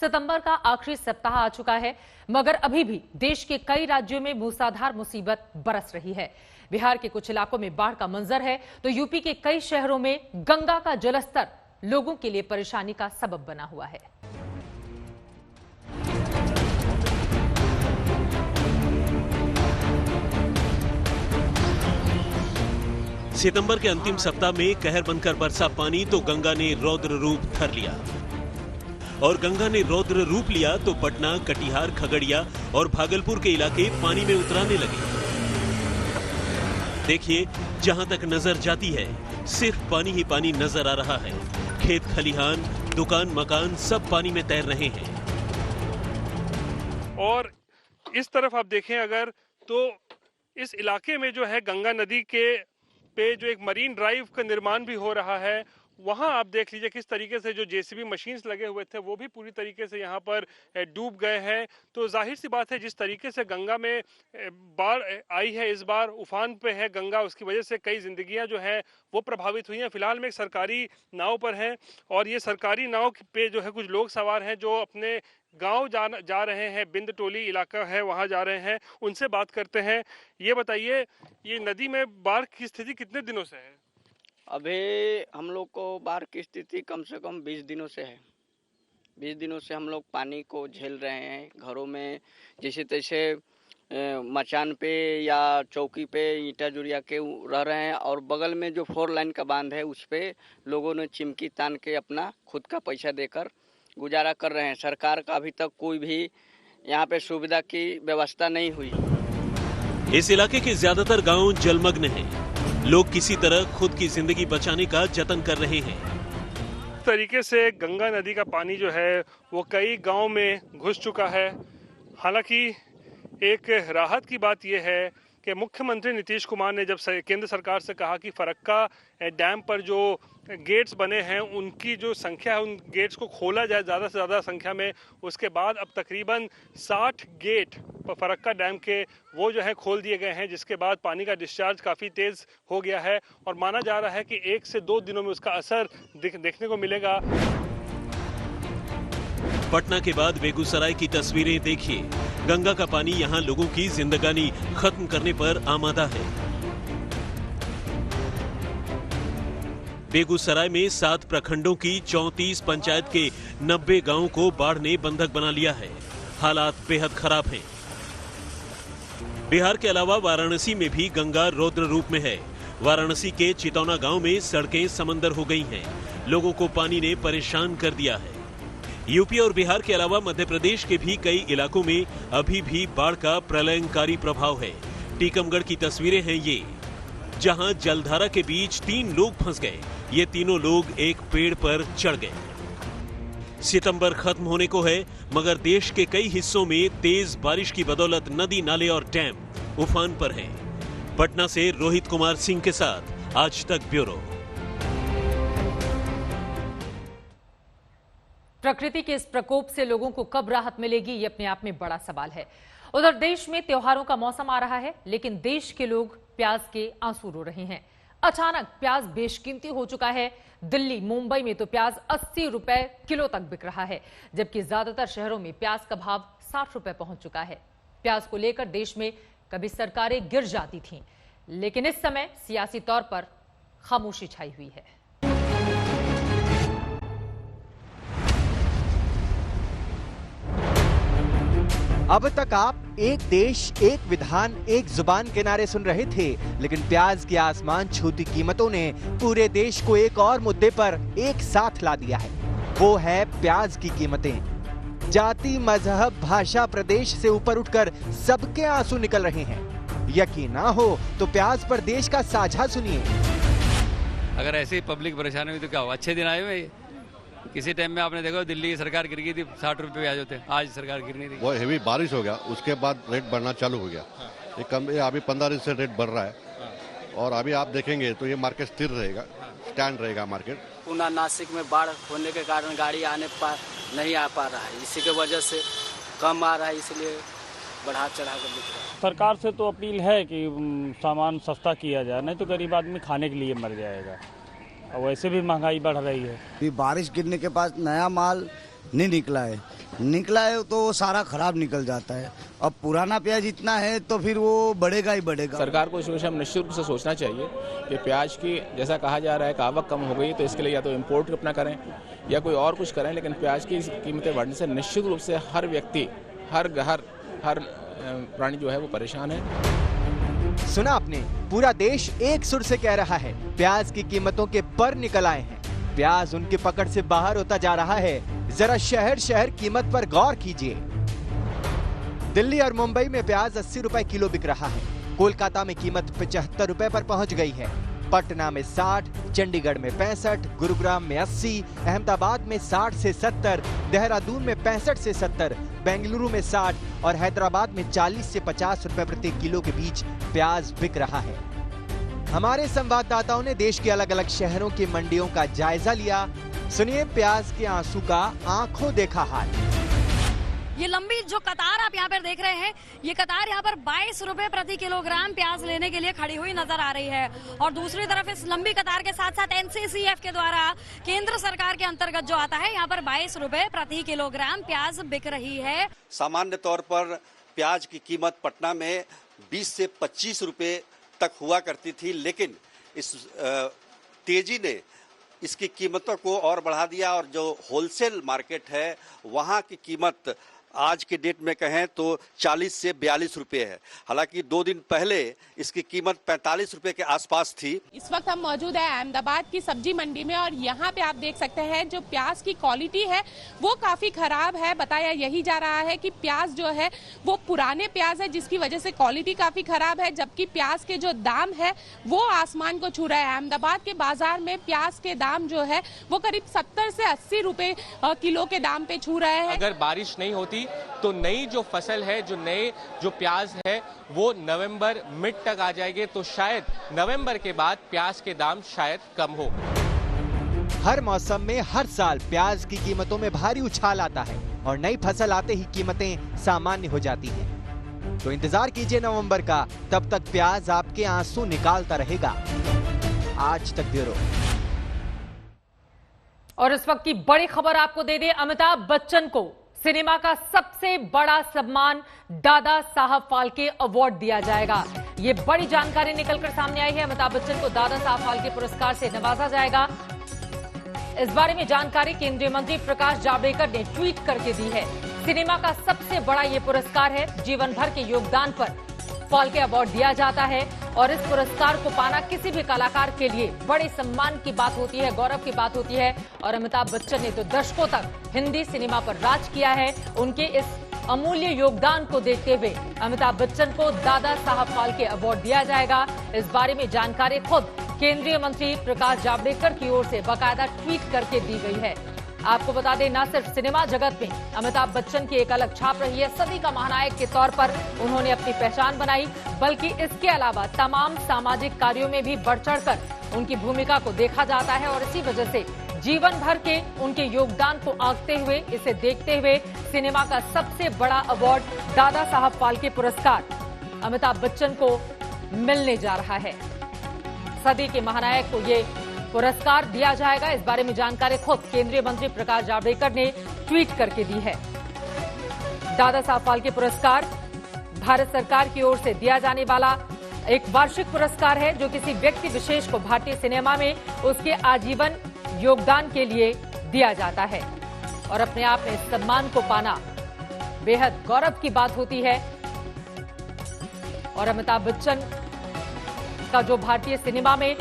सितंबर का आखिरी सप्ताह आ चुका है, मगर अभी भी देश के कई राज्यों में मूसलाधार मुसीबत बरस रही है। बिहार के कुछ इलाकों में बाढ़ का मंजर है तो यूपी के कई शहरों में गंगा का जलस्तर लोगों के लिए परेशानी का सबब बना हुआ है। सितंबर के अंतिम सप्ताह में कहर बनकर बरसा पानी तो गंगा ने रौद्र रूप धर लिया, और गंगा ने रौद्र रूप लिया तो पटना, कटिहार, खगड़िया और भागलपुर के इलाके पानी में उतराने लगे। देखिए, जहां तक नजर जाती है सिर्फ पानी ही पानी नजर आ रहा है। खेत खलिहान, दुकान, मकान सब पानी में तैर रहे हैं। और इस तरफ आप देखें अगर तो इस इलाके में जो है गंगा नदी के पे जो एक मरीन ड्राइव का निर्माण भी हो रहा है, वहां आप देख लीजिए किस तरीके से जो जेसीबी मशीन्स लगे हुए थे वो भी पूरी तरीके से यहां पर डूब गए हैं। तो जाहिर सी बात है जिस तरीके से गंगा में बाढ़ आई है, इस बार उफान पे है गंगा, उसकी वजह से कई जिंदगियां जो हैं वो प्रभावित हुई हैं। फिलहाल में एक सरकारी नाव पर हैं और ये सरकारी नाव पे जो है कुछ लोग सवार हैं जो अपने गांव जा रहे हैं। बिंद टोली इलाका है, वहां जा रहे हैं। उनसे बात करते हैं। ये बताइए, ये नदी में बाढ़ की स्थिति कितने दिनों से है? अभी हम लोग को बाढ़ की स्थिति कम से कम 20 दिनों से है। 20 दिनों से हम लोग पानी को झेल रहे हैं। घरों में जैसे तैसे मचान पे या चौकी पे ईंटा जुड़िया के रह रहे हैं, और बगल में जो 4 लाइन का बांध है उस पे लोगों ने चिमकी तान के अपना खुद का पैसा देकर गुजारा कर रहे हैं। सरकार का अभी तक कोई भी यहाँ पे सुविधा की व्यवस्था नहीं हुई। इस इलाके के ज्यादातर गांव जलमग्न हैं। लोग किसी तरह खुद की जिंदगी बचाने का जतन कर रहे हैं। इस तरीके से गंगा नदी का पानी जो है वो कई गांव में घुस चुका है। हालांकि एक राहत की बात यह है कि मुख्यमंत्री नीतीश कुमार ने जब केंद्र सरकार से कहा कि फरक्का डैम पर जो गेट्स बने हैं उनकी जो संख्या है, उन गेट्स को खोला जाए ज़्यादा से ज़्यादा संख्या में, उसके बाद अब तकरीबन 60 गेट फरक्का डैम के वो जो है खोल दिए गए हैं, जिसके बाद पानी का डिस्चार्ज काफ़ी तेज़ हो गया है और माना जा रहा है कि 1 से 2 दिनों में उसका असर देखने को मिलेगा। पटना के बाद बेगूसराय की तस्वीरें देखिए। गंगा का पानी यहां लोगों की जिंदगानी खत्म करने पर आमादा है। बेगूसराय में 7 प्रखंडों की 34 पंचायत के 90 गांवों को बाढ़ ने बंधक बना लिया है। हालात बेहद खराब हैं। बिहार के अलावा वाराणसी में भी गंगा रौद्र रूप में है। वाराणसी के चितौना गांव में सड़कें समंदर हो गई हैं। लोगों को पानी ने परेशान कर दिया है। यूपी और बिहार के अलावा मध्य प्रदेश के भी कई इलाकों में अभी भी बाढ़ का प्रलयंकारी प्रभाव है। टीकमगढ़ की तस्वीरें हैं ये, जहां जलधारा के बीच 3 लोग फंस गए। ये तीनों लोग एक पेड़ पर चढ़ गए। सितंबर खत्म होने को है, मगर देश के कई हिस्सों में तेज बारिश की बदौलत नदी, नाले और डैम उफान पर हैं। पटना से रोहित कुमार सिंह के साथ आज तक ब्यूरो। प्रकृति के इस प्रकोप से लोगों को कब राहत मिलेगी, ये अपने आप में बड़ा सवाल है। उधर देश में त्योहारों का मौसम आ रहा है, लेकिन देश के लोग प्याज के आंसू रो रहे हैं। अचानक प्याज बेशकीमती हो चुका है। दिल्ली, मुंबई में तो प्याज 80 रुपए किलो तक बिक रहा है, जबकि ज्यादातर शहरों में प्याज का भाव 60 रुपए पहुंच चुका है। प्याज को लेकर देश में कभी सरकारें गिर जाती थीं, लेकिन इस समय सियासी तौर पर खामोशी छाई हुई है। अब तक आप एक देश, एक विधान, एक जुबान के नारे सुन रहे थे, लेकिन प्याज की आसमान छूती कीमतों ने पूरे देश को एक और मुद्दे पर एक साथ ला दिया है। वो है प्याज की कीमतें। जाति, मजहब, भाषा, प्रदेश से ऊपर उठकर सबके आंसू निकल रहे हैं। यकीन ना हो तो प्याज पर देश का साझा सुनिए। अगर ऐसे ही पब्लिक परेशान हुई तो क्या हो? अच्छे दिन आए हुए। किसी टाइम में आपने देखा दिल्ली की सरकार गिर गई थी, 60 रुपए प्याज होते, आज सरकार गिर नहीं रही। वो हेवी बारिश हो गया, उसके बाद रेट बढ़ना चालू हो गया। ये अभी 15 दिन से रेट बढ़ रहा है और अभी आप देखेंगे तो ये मार्केट स्थिर रहेगा, स्टैंड रहेगा मार्केट। पूना, नासिक में बाढ़ होने के कारण गाड़ी नहीं आ पा रहा है, इसी के वजह से कम आ रहा है, इसलिए बढ़ा चढ़ा कर बिक रहा है। सरकार से तो अपील है कि सामान सस्ता किया जाए, नहीं तो गरीब आदमी खाने के लिए मर जाएगा। और वैसे भी महंगाई बढ़ रही है। बारिश गिरने के बाद नया माल नहीं निकला है, निकला है तो वो सारा खराब निकल जाता है। अब पुराना प्याज इतना है तो फिर वो बढ़ेगा ही बढ़ेगा। सरकार को इस विषय में निश्चित रूप से सोचना चाहिए कि प्याज की जैसा कहा जा रहा है कि आवक कम हो गई तो इसके लिए या तो इम्पोर्ट अपना करें या कोई और कुछ करें, लेकिन प्याज की कीमतें बढ़ने से निश्चित रूप से हर व्यक्ति, हर घर, हर प्राणी जो है वो परेशान है। सुना आपने, पूरा देश एक सुर से कह रहा है प्याज की कीमतों के पर निकल आए हैं। प्याज उनकी पकड़ से बाहर होता जा रहा है। जरा शहर शहर कीमत पर गौर कीजिए। दिल्ली और मुंबई में प्याज 80 रुपए किलो बिक रहा है। कोलकाता में कीमत 75 रुपए पर पहुंच गई है। पटना में 60, चंडीगढ़ में 65, गुरुग्राम में 80, अहमदाबाद में 60 से 70, देहरादून में 65 से 70, बेंगलुरु में 60 और हैदराबाद में 40 से 50 रुपए प्रति किलो के बीच प्याज बिक रहा है। हमारे संवाददाताओं ने देश के अलग अलग शहरों की मंडियों का जायजा लिया। सुनिए प्याज के आंसू का आंखों देखा हाल। ये लंबी जो कतार आप यहाँ पर देख रहे हैं, ये कतार यहाँ पर 22 रुपए प्रति किलोग्राम प्याज लेने के लिए खड़ी हुई नजर आ रही है। और दूसरी तरफ इस लंबी कतार के साथ साथ NCCF के द्वारा केंद्र सरकार के अंतर्गत जो आता है, यहाँ पर 22 रुपए प्रति किलोग्राम प्याज बिक रही है। सामान्य तौर पर प्याज की कीमत पटना में 20 से 25 रुपए तक हुआ करती थी, लेकिन इस तेजी ने इसकी कीमतों को और बढ़ा दिया और जो होलसेल मार्केट है वहाँ की कीमत आज के डेट में कहें तो 40 से 42 रुपए है। हालांकि 2 दिन पहले इसकी कीमत 45 रुपए के आसपास थी। इस वक्त हम मौजूद है अहमदाबाद की सब्जी मंडी में और यहाँ पे आप देख सकते हैं जो प्याज की क्वालिटी है वो काफी खराब है। बताया यही जा रहा है कि प्याज जो है वो पुराने प्याज है जिसकी वजह से क्वालिटी काफी खराब है, जबकि प्याज के जो दाम है वो आसमान को छू रहा है। अहमदाबाद के बाजार में प्याज के दाम जो है वो करीब 70 से 80 रुपए किलो के दाम पे छू रहे हैं। अगर बारिश नहीं होती तो नई जो फसल है, जो प्याज है वो नवंबर मिड तक आ जाएगी, तो शायद नवंबर के बाद प्याज के दाम शायद कम हो। हर मौसम में हर साल प्याज की कीमतों में भारी उछाल आता है और नई फसल आते ही कीमतें सामान्य हो जाती हैं। तो इंतजार कीजिए नवंबर का, तब तक प्याज आपके आंसू निकालता रहेगा। आज तक ब्यूरो। और इस वक्त की बड़ी खबर आपको दे दे, अमिताभ बच्चन को सिनेमा का सबसे बड़ा सम्मान दादा साहब फाल्के अवार्ड दिया जाएगा। ये बड़ी जानकारी निकलकर सामने आई है। अमिताभ बच्चन को दादा साहब फाल्के पुरस्कार से नवाजा जाएगा। इस बारे में जानकारी केंद्रीय मंत्री प्रकाश जावड़ेकर ने ट्वीट करके दी है। सिनेमा का सबसे बड़ा ये पुरस्कार है। जीवन भर के योगदान पर फाल्के अवार्ड दिया जाता है और इस पुरस्कार को पाना किसी भी कलाकार के लिए बड़े सम्मान की बात होती है, गौरव की बात होती है। और अमिताभ बच्चन ने तो दशकों तक हिंदी सिनेमा पर राज किया है। उनके इस अमूल्य योगदान को देखते हुए अमिताभ बच्चन को दादा साहब फाल्के अवार्ड दिया जाएगा। इस बारे में जानकारी खुद केंद्रीय मंत्री प्रकाश जावड़ेकर की ओर से बाकायदा ट्वीट करके दी गई है। आपको बता दें, न सिर्फ सिनेमा जगत में अमिताभ बच्चन की एक अलग छाप रही है, सदी का महानायक के तौर पर उन्होंने अपनी पहचान बनाई, बल्कि इसके अलावा तमाम सामाजिक कार्यों में भी बढ़ चढ़कर उनकी भूमिका को देखा जाता है। और इसी वजह से जीवन भर के उनके योगदान को आंकते हुए, इसे देखते हुए सिनेमा का सबसे बड़ा अवार्ड दादा साहब फाल्के पुरस्कार अमिताभ बच्चन को मिलने जा रहा है। सदी के महानायक को ये पुरस्कार दिया जाएगा। इस बारे में जानकारी खुद केंद्रीय मंत्री प्रकाश जावड़ेकर ने ट्वीट करके दी है। दादा साहब फाल्के पुरस्कार भारत सरकार की ओर से दिया जाने वाला एक वार्षिक पुरस्कार है जो किसी व्यक्ति विशेष को भारतीय सिनेमा में उसके आजीवन योगदान के लिए दिया जाता है। और अपने आप में इस सम्मान को पाना बेहद गौरव की बात होती है। और अमिताभ बच्चन का जो भारतीय सिनेमा में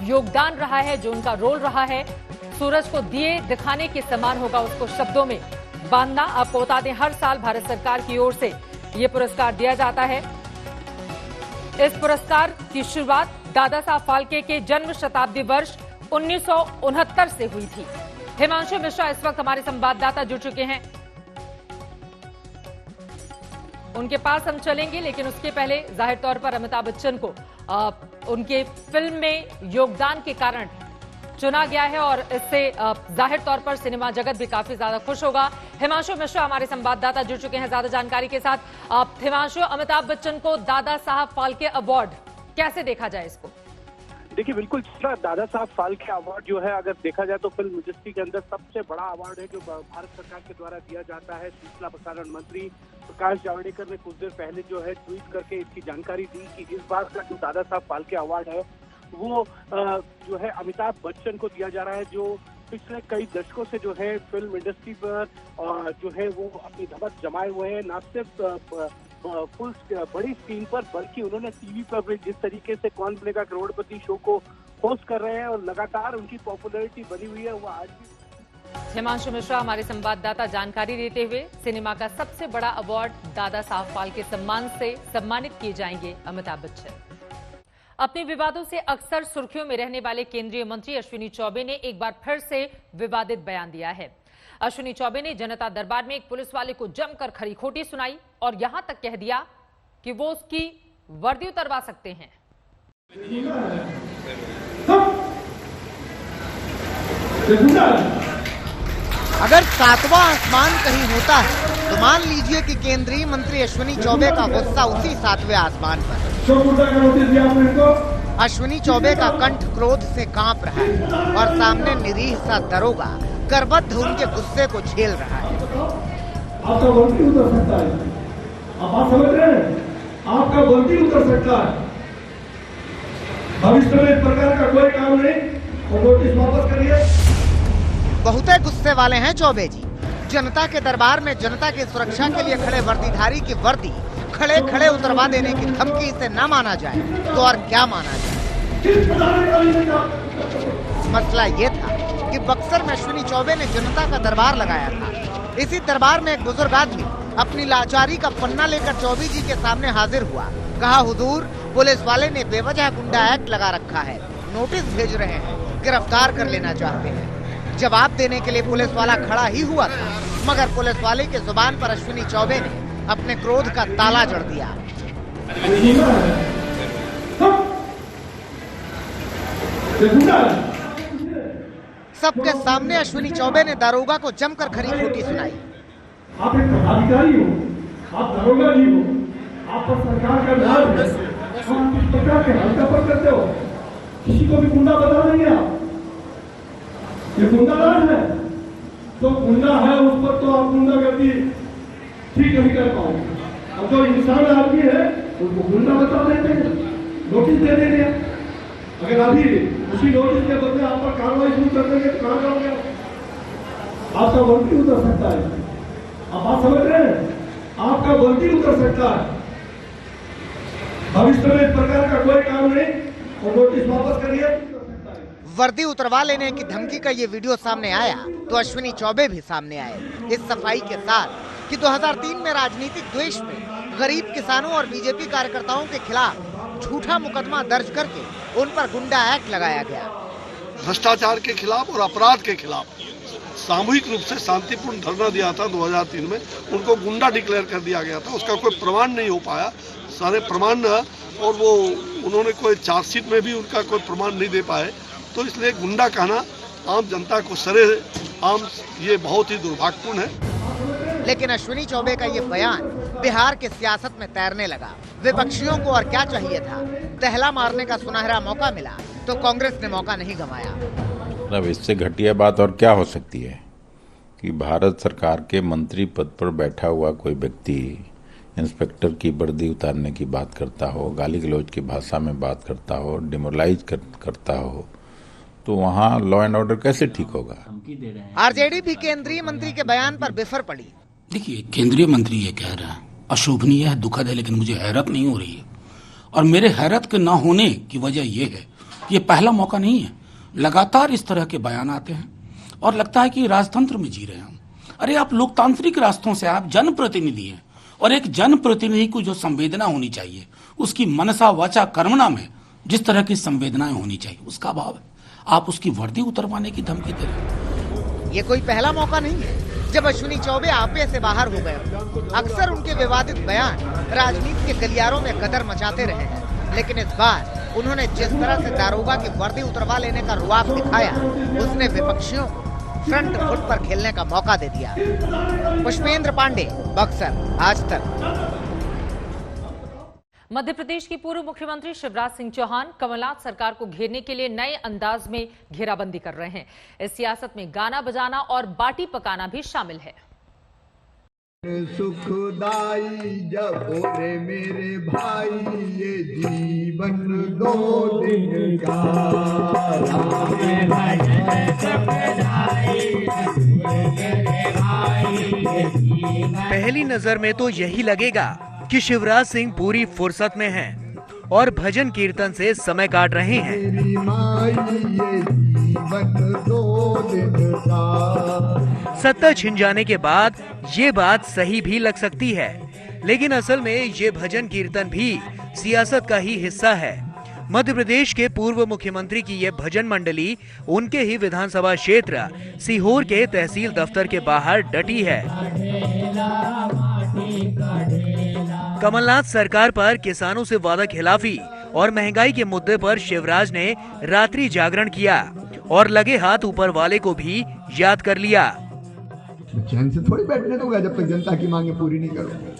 योगदान रहा है, जो उनका रोल रहा है, सूरज को दिए दिखाने के समान होगा उसको शब्दों में बांधना। आपको बता दें, हर साल भारत सरकार की ओर से यह पुरस्कार दिया जाता है। इस पुरस्कार की शुरुआत दादा साहब फाल्के के जन्म शताब्दी वर्ष 1969 से हुई थी। हिमांशु मिश्रा इस वक्त हमारे संवाददाता जुड़ चुके हैं, उनके पास हम चलेंगे। लेकिन उसके पहले जाहिर तौर पर अमिताभ बच्चन को उनके फिल्म में योगदान के कारण चुना गया है और इससे जाहिर तौर पर सिनेमा जगत भी काफी ज्यादा खुश होगा। हिमांशु मिश्रा हमारे संवाददाता जुड़ चुके हैं ज्यादा जानकारी के साथ। हिमांशु, अमिताभ बच्चन को दादा साहब फाल्के अवार्ड कैसे देखा जाए इसको? देखिए बिल्कुल, दादा साहब फाल्के अवार्ड जो है अगर देखा जाए तो फिल्म इंडस्ट्री के अंदर सबसे बड़ा अवार्ड है जो भारत सरकार के द्वारा दिया जाता है। सूचना प्रसारण मंत्री प्रकाश जावड़ेकर ने कुछ देर पहले जो है ट्वीट करके इसकी जानकारी दी कि इस बार का जो दादा साहब फाल्के अवार्ड है वो जो है अमिताभ बच्चन को दिया जा रहा है, जो पिछले कई दशकों से जो है फिल्म इंडस्ट्री पर जो है वो अपनी धमक जमाए हुए हैं। न सिर्फ फुल बड़ी स्क्रीन पर बल्कि उन्होंने टीवी पर भी जिस तरीके से कौन बनेगा करोड़पति शो को होस्ट कर रहे हैं और लगातार उनकी पॉपुलैरिटी बनी हुई है, वो आज भी। हिमांशु मिश्रा हमारे संवाददाता जानकारी देते हुए, सिनेमा का सबसे बड़ा अवार्ड दादा साहब फाल्के सम्मान से सम्मानित किए जाएंगे अमिताभ बच्चन। अपने विवादों से अक्सर सुर्खियों में रहने वाले केंद्रीय मंत्री अश्विनी चौबे ने एक बार फिर से विवादित बयान दिया है। अश्विनी चौबे ने जनता दरबार में एक पुलिस वाले को जमकर खरी खोटी सुनाई और यहां तक कह दिया कि वो उसकी वर्दी उतरवा सकते हैं। अगर सातवां आसमान कहीं होता है तो मान लीजिए कि केंद्रीय मंत्री अश्विनी चौबे का गुस्सा उसी सातवें आसमान पर। अश्विनी चौबे का कंठ क्रोध से कांप रहा है और सामने निरीह सा दरोगा करबद्ध उनके गुस्से को झेल रहा है। आपका वर्दी उतर सकता है, आप बात समझ रहे हैं? आपका वर्दी उतर सकता है। भविष्य में इस प्रकार का कोई काम नहीं और नोटिस वापस करिए। बहुत गुस्से वाले हैं चौबे जी। जनता के दरबार में जनता की सुरक्षा के लिए खड़े वर्दीधारी की वर्दी खड़े खड़े उतरवा देने की धमकी से न माना जाए तो और क्या माना जाए। मसला ये था कि बक्सर में अश्विनी चौबे ने जनता का दरबार लगाया था। इसी दरबार में एक बुजुर्ग आदमी अपनी लाचारी का पन्ना लेकर चौबे जी के सामने हाजिर हुआ। कहा, हुजूर, पुलिस वाले ने बेवजह गुंडा एक्ट लगा रखा है, नोटिस भेज रहे हैं, गिरफ्तार कर लेना चाहते हैं। जवाब देने के लिए पुलिस वाला खड़ा ही हुआ था, मगर पुलिस वाले के जुबान पर अश्विनी चौबे ने अपने क्रोध का ताला जड़ दिया। सबके सामने अश्विनी चौबे ने दारोगा को जमकर खरी खोटी सुनाई। आप एक पदाधिकारी हो, आप दरोगा नहीं हो, आप पर सरकार का राज है, आप किस प्रकार के हल्कापन करते हो? किसी को भी गुंडा बता देंगे आप? ये गुंडा राज है, तो गुंडा है उस पर तो आप गुंडागर्दी ठीक नहीं कर पाओगे। और जो इंसान आदमी है उनको गुंडा बता देते हैं, नोटिस दे देंगे। अगर अभी उसी नोटिस के बदले आप पर कार्रवाई शुरू कर देंगे तो कहाँ जाओगे? आपका वर्दी उतर सकता है, आप बात समझ रहे हैं? आपका वर्दी उतर सकता है। भविष्य में इस प्रकार का कोई काम नहीं और नोटिस वापस करिए। वर्दी उतरवा लेने की धमकी का ये वीडियो सामने आया तो अश्विनी चौबे भी सामने आए, इस सफाई के साथ कि 2003 में राजनीतिक द्वेष में गरीब किसानों और बीजेपी कार्यकर्ताओं के खिलाफ झूठा मुकदमा दर्ज करके उन पर गुंडा एक्ट लगाया गया। भ्रष्टाचार के खिलाफ और अपराध के खिलाफ सामूहिक रूप से शांतिपूर्ण धरना दिया था 2003 में, उनको गुंडा डिक्लेयर कर दिया गया था। उसका कोई प्रमाण नहीं हो पाया, सारे प्रमाण, और वो उन्होंने कोई चार्जशीट में भी उनका कोई प्रमाण नहीं दे पाए, तो इसलिए गुंडा कहना आम जनता को सरेआम ये बहुत ही दुर्भाग्यपूर्ण है। लेकिन अश्विनी चौबे का ये बयान बिहार के सियासत में तैरने लगा। विपक्षियों को और क्या चाहिए था? दहला मारने का सुनहरा मौका मिला तो कांग्रेस ने मौका नहीं गंवाया। अब इससे घटिया बात और क्या हो सकती है कि भारत सरकार के मंत्री पद पर बैठा हुआ कोई व्यक्ति इंस्पेक्टर की वर्दी उतारने की बात करता हो, गाली गलौज की भाषा में बात करता हो, डिमोरलाइज करता हो, तो वहाँ लॉ एंड ऑर्डर कैसे ठीक होगा? आरजेडी भी केंद्रीय मंत्री के बयान पर बिफर पड़ी। देखिए, केंद्रीय मंत्री ये कह रहा है, अशोभनीय है, दुखद है, लेकिन मुझे हैरत नहीं हो रही है। और मेरे हैरत के ना होने की वजह ये है, ये पहला मौका नहीं है। लगातार इस तरह के बयान आते हैं और लगता है कि राजतंत्र में जी रहे हैं। अरे आप लोकतांत्रिक रास्तों से, आप जनप्रतिनिधि हैं और एक जनप्रतिनिधि को जो संवेदना होनी चाहिए, उसकी मनसा वाचा कर्मणा में जिस तरह की संवेदनाएं होनी चाहिए, उसका अभाव है। आप उसकी वर्दी उतरवाने की धमकी दे रहे हैं। ये कोई पहला मौका नहीं है जब अश्विनी चौबे आपे से बाहर हो गए। अक्सर उनके विवादित बयान राजनीति के गलियारों में गदर मचाते रहे हैं, लेकिन इस बार उन्होंने जिस तरह से दारोगा की वर्दी उतरवा लेने का रुआब दिखाया, उसने विपक्षियों को फ्रंट फुट पर खेलने का मौका दे दिया। पुष्पेंद्र पांडे, बक्सर, आज तक। मध्य प्रदेश की पूर्व मुख्यमंत्री शिवराज सिंह चौहान कमलनाथ सरकार को घेरने के लिए नए अंदाज में घेराबंदी कर रहे हैं। इस सियासत में गाना बजाना और बाटी पकाना भी शामिल है। सुखदाई जब रे मेरे भाई ये जीवन 2 दिन का पहली नजर में तो यही लगेगा कि शिवराज सिंह पूरी फुर्सत में हैं और भजन कीर्तन से समय काट रहे हैं। सत्ता छिन जाने के बाद ये बात सही भी लग सकती है, लेकिन असल में ये भजन कीर्तन भी सियासत का ही हिस्सा है। मध्य प्रदेश के पूर्व मुख्यमंत्री की ये भजन मंडली उनके ही विधानसभा क्षेत्र सीहोर के तहसील दफ्तर के बाहर डटी है। कमलनाथ सरकार पर किसानों से वादा खिलाफी और महंगाई के मुद्दे पर शिवराज ने रात्रि जागरण किया और लगे हाथ ऊपर वाले को भी याद कर लिया। चैन से थोड़ी बैठने दूंगा जब तक जनता की मांगे पूरी नहीं करूंगा।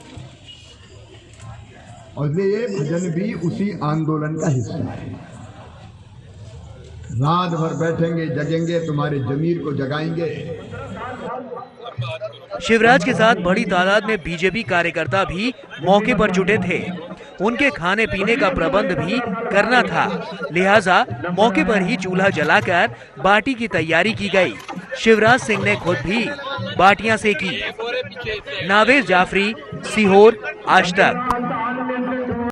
और इसलिए ये भजन भी उसी आंदोलन का हिस्सा है। रात भर बैठेंगे, जगेंगे, तुम्हारे जमीर को जगाएंगे। शिवराज के साथ बड़ी तादाद में बीजेपी कार्यकर्ता भी मौके पर जुटे थे। उनके खाने पीने का प्रबंध भी करना था, लिहाजा मौके पर ही चूल्हा जलाकर बाटी की तैयारी की गई। शिवराज सिंह ने खुद भी बाटियां सेकी। नावेद जाफरी, सीहोर, आज तक।